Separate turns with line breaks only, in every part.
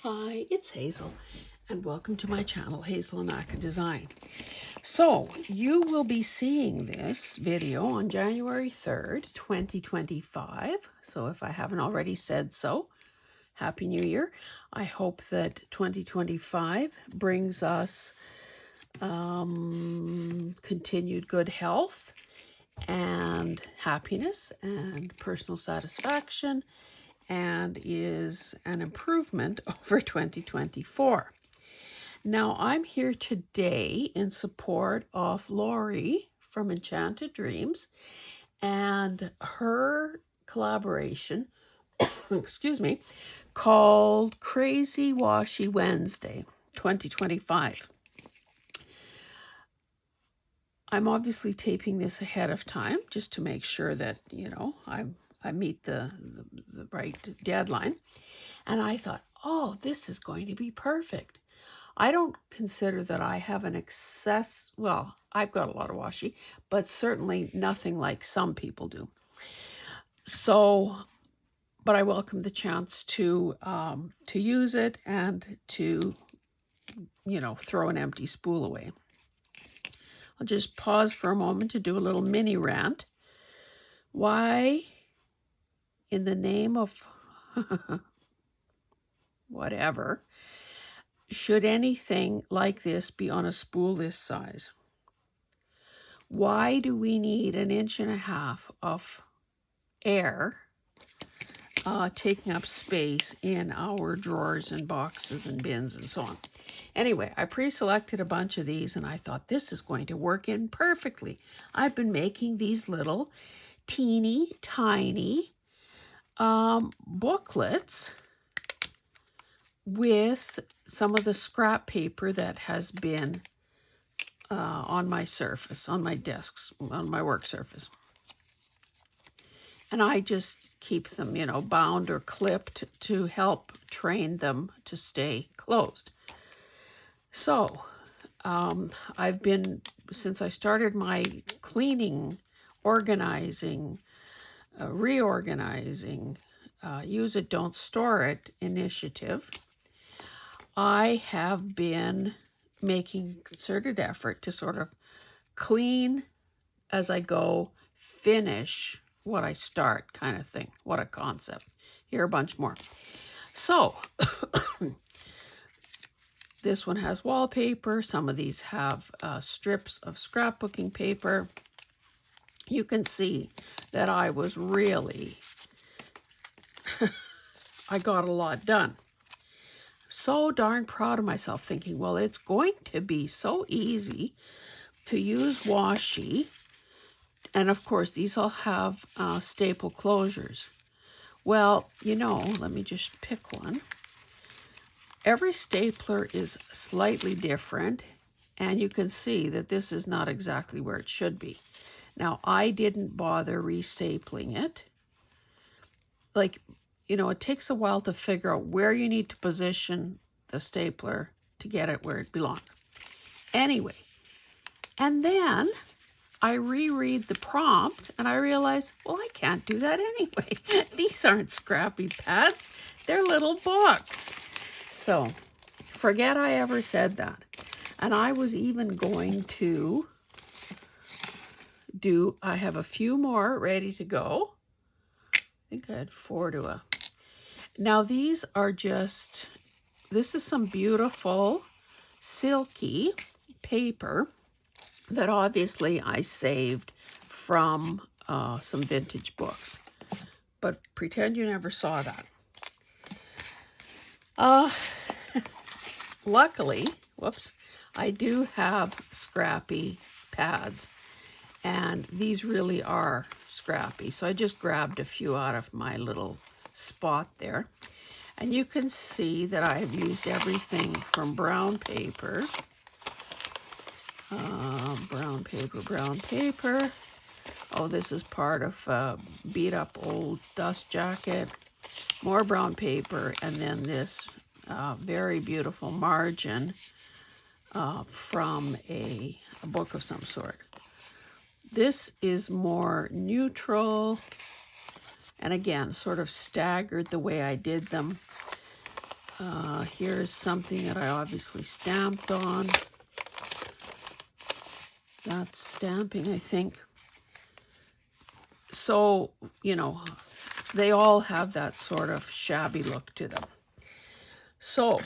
Hi, it's Hazel, and welcome to my channel, Hazel and Aka Design. So, you will be seeing this video on January 3rd, 2025. So, if I haven't already said so, Happy New Year. I hope that 2025 brings us continued good health and happiness and personal satisfaction, and is an improvement over 2024. Now, I'm here today in support of Lorie from Enchanted Dreams and her collaboration, excuse me, called Crazy Washi Wednesday 2025. I'm obviously taping this ahead of time just to make sure that, I meet the right deadline. And I thought, oh, this is going to be perfect. I don't consider that I have an excess, well, I've got a lot of washi, but certainly nothing like some people do. So, but I welcome the chance to use it and to, throw an empty spool away. I'll just pause for a moment to do a little mini rant. Why, in the name of whatever, should anything like this be on a spool this size? Why do we need 1.5 inches of air taking up space in our drawers and boxes and bins and so on? Anyway, I pre-selected a bunch of these and I thought this is going to work in perfectly. I've been making these little teeny tiny booklets with some of the scrap paper that has been on my surface, on my desks, on my work surface. And I just keep them, bound or clipped to help train them to stay closed. So I've been, since I started my cleaning, organizing, reorganizing, use it, don't store it initiative, I have been making concerted effort to sort of clean as I go, finish what I start kind of thing. What a concept. Here are a bunch more. So, this one has wallpaper. Some of these have strips of scrapbooking paper. You can see that I was really, I got a lot done. So darn proud of myself, thinking, well, it's going to be so easy to use washi. And of course, these all have staple closures. Well, let me just pick one. Every stapler is slightly different, and you can see that this is not exactly where it should be. Now, I didn't bother restapling it. It takes a while to figure out where you need to position the stapler to get it where it belongs. Anyway, and then I reread the prompt and I realize, well, I can't do that anyway. These aren't Scrappy Pads. They're little books. So forget I ever said that. And I was even going to I have a few more ready to go. I think I had 4 to a. Now these are just, this is some beautiful silky paper that obviously I saved from some vintage books. But pretend you never saw that. Luckily, I do have Scrappy Pads. And these really are scrappy. So I just grabbed a few out of my little spot there. And you can see that I have used everything from brown paper, brown paper. Oh, this is part of a beat up old dust jacket, more brown paper, and then this very beautiful margin from a book of some sort. This is more neutral, and again, sort of staggered the way I did them. Here's something that I obviously stamped on. That's stamping, I think. So, you know, they all have that sort of shabby look to them. So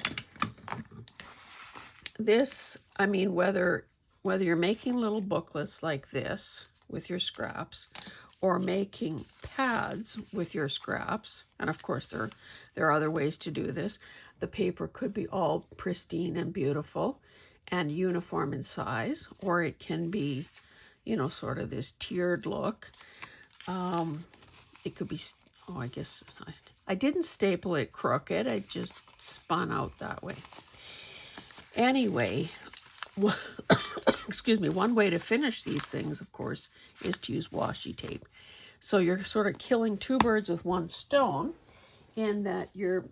this, I mean, whether you're making little booklets like this with your scraps, or making pads with your scraps, and of course there are other ways to do this. The paper could be all pristine and beautiful and uniform in size, or it can be, you know, sort of this tiered look. It could be, oh, I guess I didn't staple it crooked. I just spun out that way. Anyway, excuse me, one way to finish these things, of course, is to use washi tape. So you're sort of killing two birds with one stone, in that you're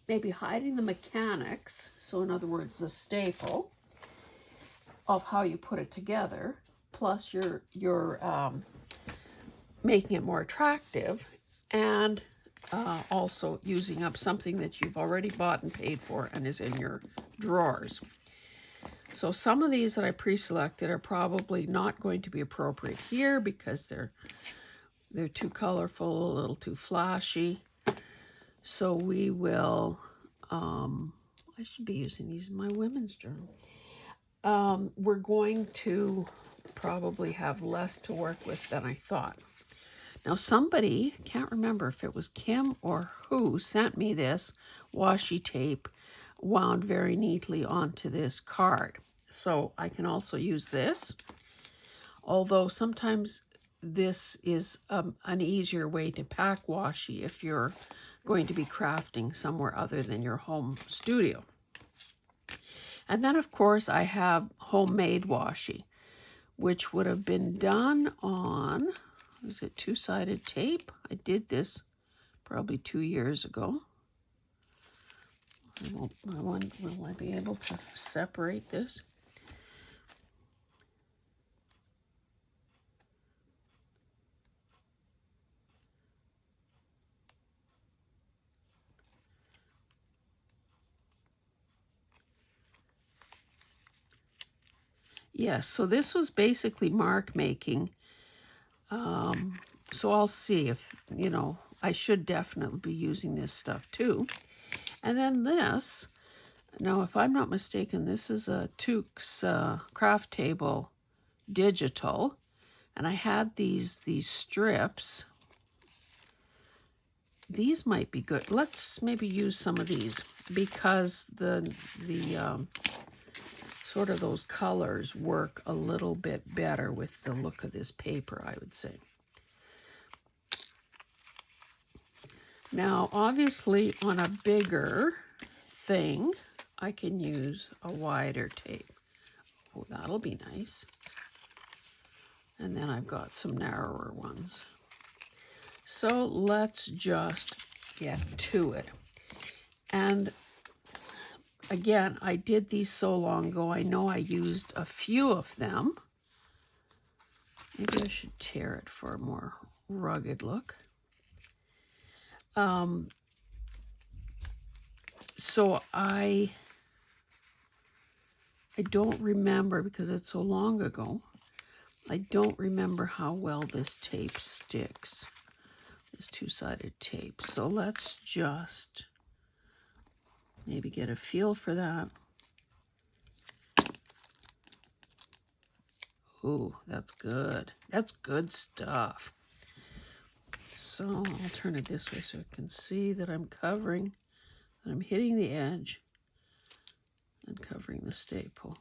maybe hiding the mechanics, so in other words, the staple of how you put it together, plus you're making it more attractive, and also using up something that you've already bought and paid for and is in your drawers. So some of these that I pre-selected are probably not going to be appropriate here because they're too colorful, a little too flashy. So we will, I should be using these in my women's journal. We're going to probably have less to work with than I thought. Now somebody, can't remember if it was Kim or who, sent me this washi tape wound very neatly onto this card. So I can also use this, although sometimes this is an easier way to pack washi if you're going to be crafting somewhere other than your home studio. And then of course I have homemade washi, which would have been done on, is it two-sided tape? I did this probably 2 years ago. Will I be able to separate this? Yes, so this was basically mark making. So I'll see if, you know, I should definitely be using this stuff too. And then this, now if I'm not mistaken, this is a Tukes craft table digital, and I had these strips. These might be good. Let's maybe use some of these because the sort of those colors work a little bit better with the look of this paper, I would say. Now, obviously, on a bigger thing, I can use a wider tape. Oh, that'll be nice. And then I've got some narrower ones. So let's just get to it. And again, I did these so long ago, I know I used a few of them. Maybe I should tear it for a more rugged look. So I don't remember, because it's so long ago, I don't remember how well this tape sticks, this two-sided tape. So let's just maybe get a feel for that. Ooh, that's good. That's good stuff. So I'll turn it this way so I can see that I'm covering, that I'm hitting the edge and covering the staple.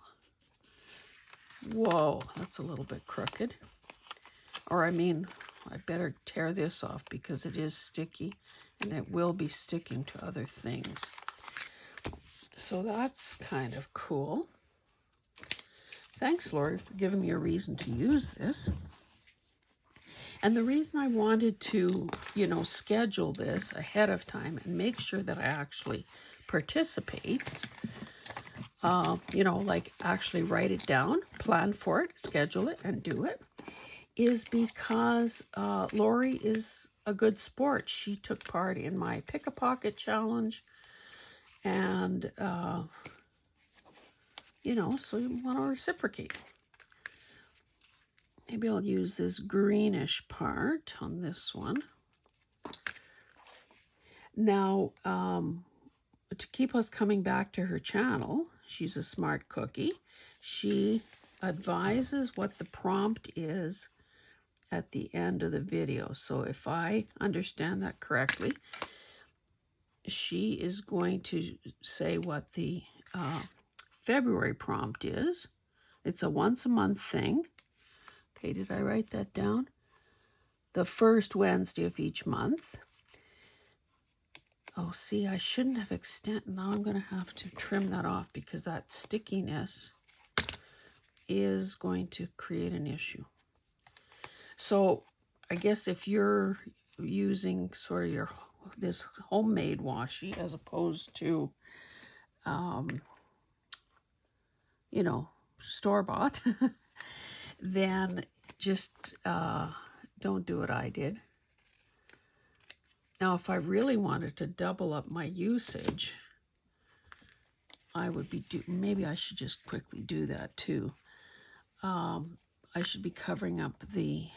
Whoa, that's a little bit crooked. Or I mean, I better tear this off because it is sticky and it will be sticking to other things. So that's kind of cool. Thanks, Lorie, for giving me a reason to use this. And the reason I wanted to, you know, schedule this ahead of time and make sure that I actually participate, you know, like actually write it down, plan for it, schedule it, and do it, is because Lorie is a good sport. She took part in my pick-a-pocket challenge, and you know, so you want to reciprocate. Maybe I'll use this greenish part on this one. Now, to keep us coming back to her channel, she's a smart cookie. She advises what the prompt is at the end of the video. So if I understand that correctly, she is going to say what the February prompt is. It's a once a month thing. Okay, did I write that down? The first Wednesday of each month. Oh, see, I shouldn't have extended. Now I'm going to have to trim that off because that stickiness is going to create an issue. So I guess if you're using sort of this homemade washi as opposed to, you know, store-bought, then just don't do what I did. Now, if I really wanted to double up my usage, I would be maybe I should just quickly do that too. I should be covering up the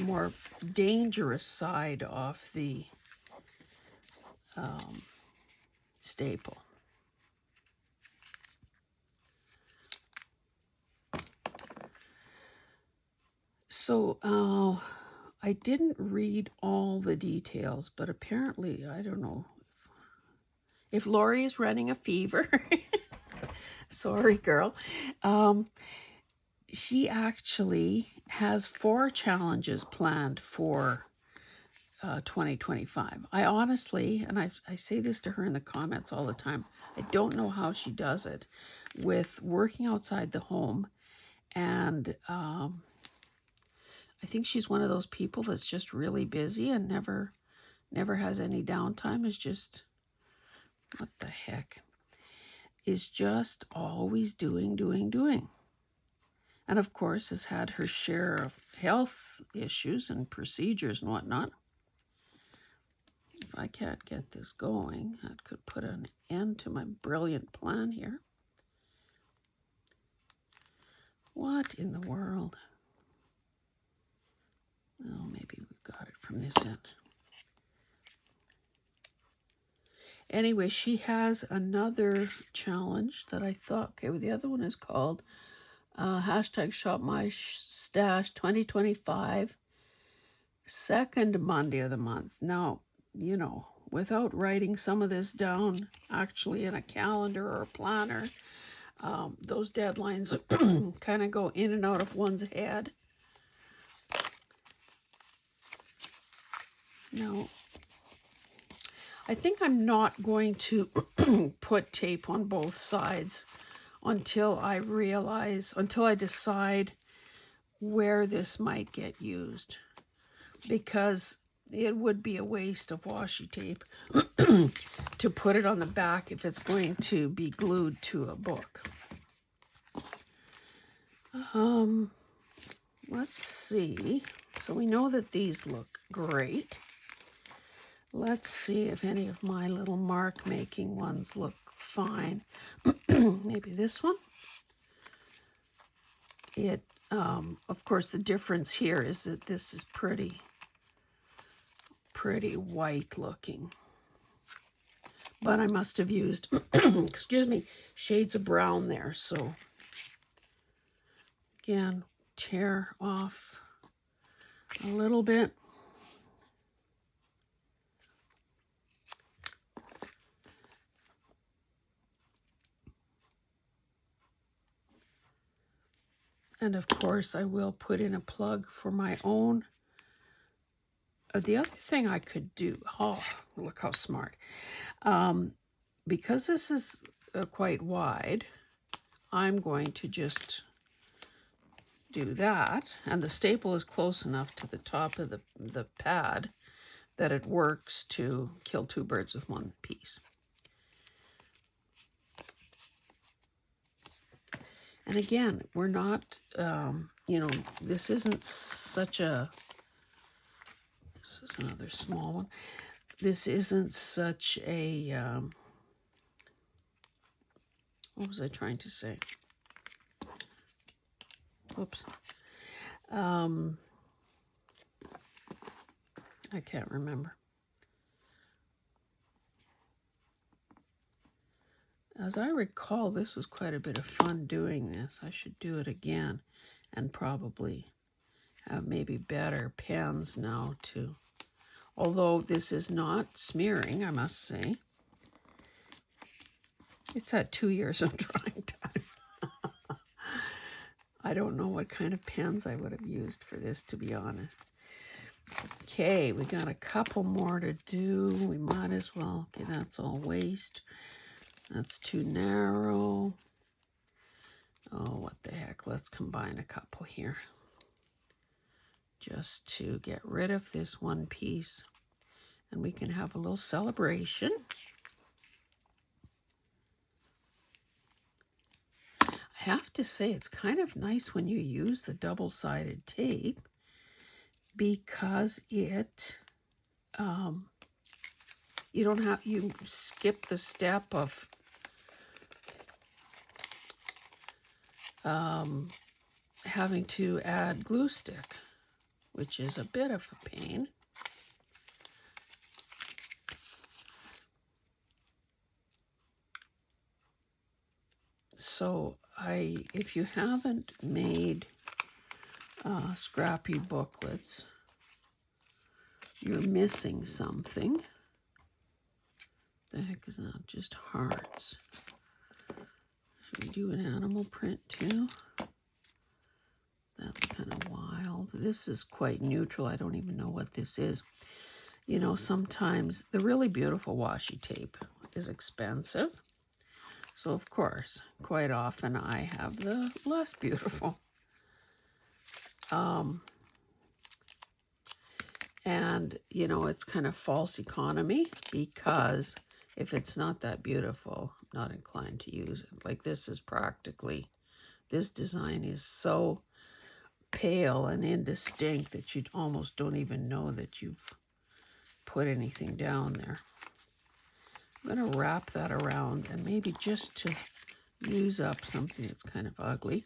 more dangerous side of the staple. So I didn't read all the details, but apparently, I don't know if Lorie is running a fever. Sorry, girl. She actually has 4 challenges planned for 2025. I honestly, and I say this to her in the comments all the time, I don't know how she does it with working outside the home. And I think she's one of those people that's just really busy and never has any downtime, is just, what the heck, is just always doing. And of course has had her share of health issues and procedures and whatnot. If I can't get this going, that could put an end to my brilliant plan here. What in the world? Oh, maybe we've got it from this end. Anyway, she has another challenge that I thought, okay, well, the other one is called hashtag Shop My Stash 2025, second Monday of the month. Now, you know, without writing some of this down actually in a calendar or a planner, those deadlines kind of go in and out of one's head. Now, I think I'm not going to put tape on both sides until I decide where this might get used, because it would be a waste of washi tape to put it on the back if it's going to be glued to a book. Let's see. So we know that these look great. Let's see if any of my little mark making ones look fine. Maybe this one. It, of course, the difference here is that this is pretty white looking. But I must have used, excuse me, shades of brown there. So again, tear off a little bit. And of course, I will put in a plug for my own. The other thing I could do, oh, look how smart. Because this is quite wide, I'm going to just do that. And the staple is close enough to the top of the pad that it works to kill 2 birds with 1 piece. And again, we're not, you know, this isn't such a This is another small one. This isn't such a, what was I trying to say? Whoops. I can't remember. As I recall, this was quite a bit of fun doing this. I should do it again and probably have maybe better pens now too. Although this is not smearing, I must say. It's had 2 years of drying time. I don't know what kind of pens I would have used for this, to be honest. Okay, we got a couple more to do. We might as well. Okay, that's all waste. That's too narrow. Oh, what the heck. Let's combine a couple here. Just to get rid of this one piece. And we can have a little celebration. I have to say, it's kind of nice when you use the double-sided tape because it, you skip the step of having to add glue stick, which is a bit of a pain. So if you haven't made Scrappy booklets, you're missing something. The heck is that? Just hearts. Should we do an animal print too? That's kind of wild. This is quite neutral. I don't even know what this is. You know, sometimes the really beautiful washi tape is expensive. So, of course, quite often I have the less beautiful. And, you know, it's kind of false economy because if it's not that beautiful, I'm not inclined to use it. Like this is practically, this design is so pale and indistinct that you almost don't even know that you've put anything down there. I'm going to wrap that around, and maybe just to use up something that's kind of ugly,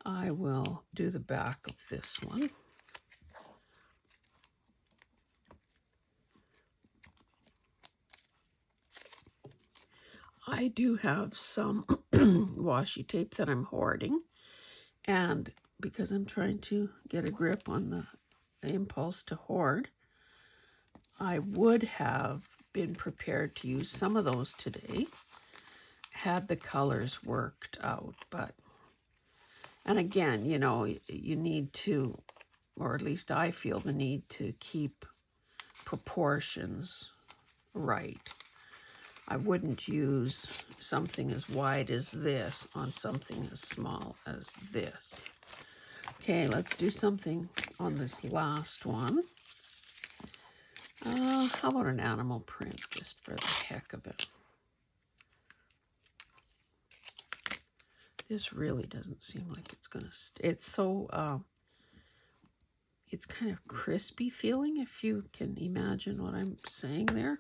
I will do the back of this one. I do have some washi tape that I'm hoarding, and because I'm trying to get a grip on the impulse to hoard, I would have been prepared to use some of those today had the colors worked out. But, and again, you know, you need to, or at least I feel the need to keep proportions right. I wouldn't use something as wide as this on something as small as this. Okay, let's do something on this last one. How about an animal print, just for the heck of it? This really doesn't seem like it's gonna it's so, it's kind of crispy feeling, if you can imagine what I'm saying there.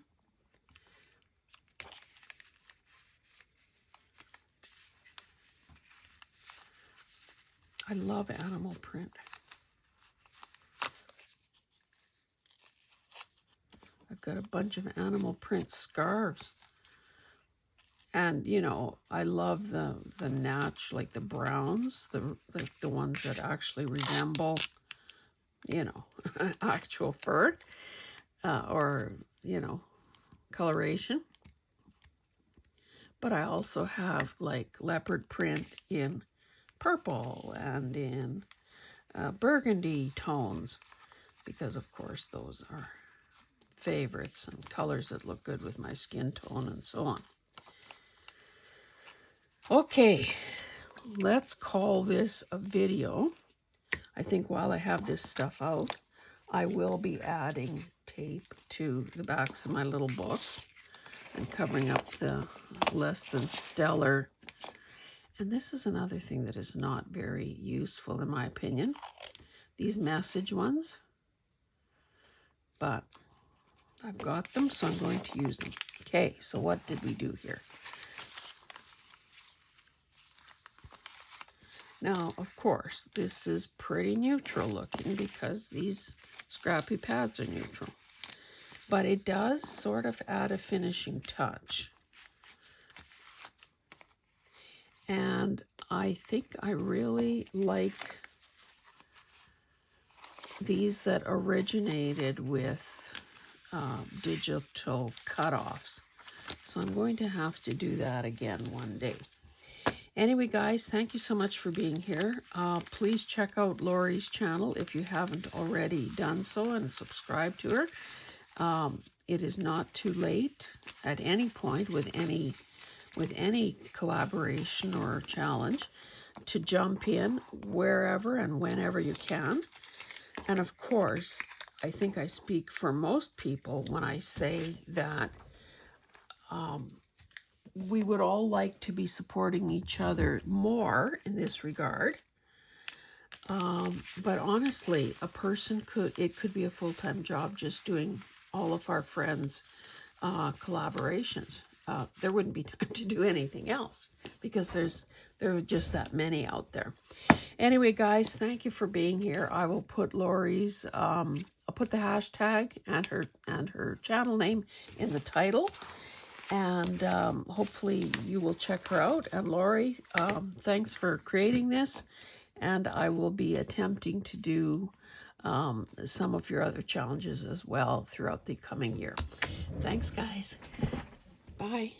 I love animal print. I've got a bunch of animal print scarves. And, you know, I love the like the browns, the ones that actually resemble, you know, actual fur, or, you know, coloration. But I also have like leopard print in purple and in burgundy tones, because of course those are favorites and colors that look good with my skin tone and so on. Okay, let's call this a video. I think while I have this stuff out, I will be adding tape to the backs of my little books and covering up the less than stellar. And this is another thing that is not very useful in my opinion. These message ones. but I've got them, so I'm going to use them. Okay, so what did we do here? Now, of course, this is pretty neutral looking because these Scrappy Pads are neutral. But it does sort of add a finishing touch. And I think I really like these that originated with digital cutoffs. So I'm going to have to do that again one day. Anyway, guys, thank you so much for being here. Please check out Lorie's channel if you haven't already done so, and subscribe to her. It is not too late at any point with any collaboration or challenge to jump in wherever and whenever you can. And of course, I think I speak for most people when I say that we would all like to be supporting each other more in this regard. But honestly, it could be a full-time job just doing all of our friends' collaborations. There wouldn't be time to do anything else because there are just that many out there. Anyway, guys, thank you for being here. I will put Lorie's, I'll put the hashtag and her channel name in the title. And hopefully you will check her out. And Lorie, thanks for creating this. And I will be attempting to do some of your other challenges as well throughout the coming year. Thanks, guys. Bye.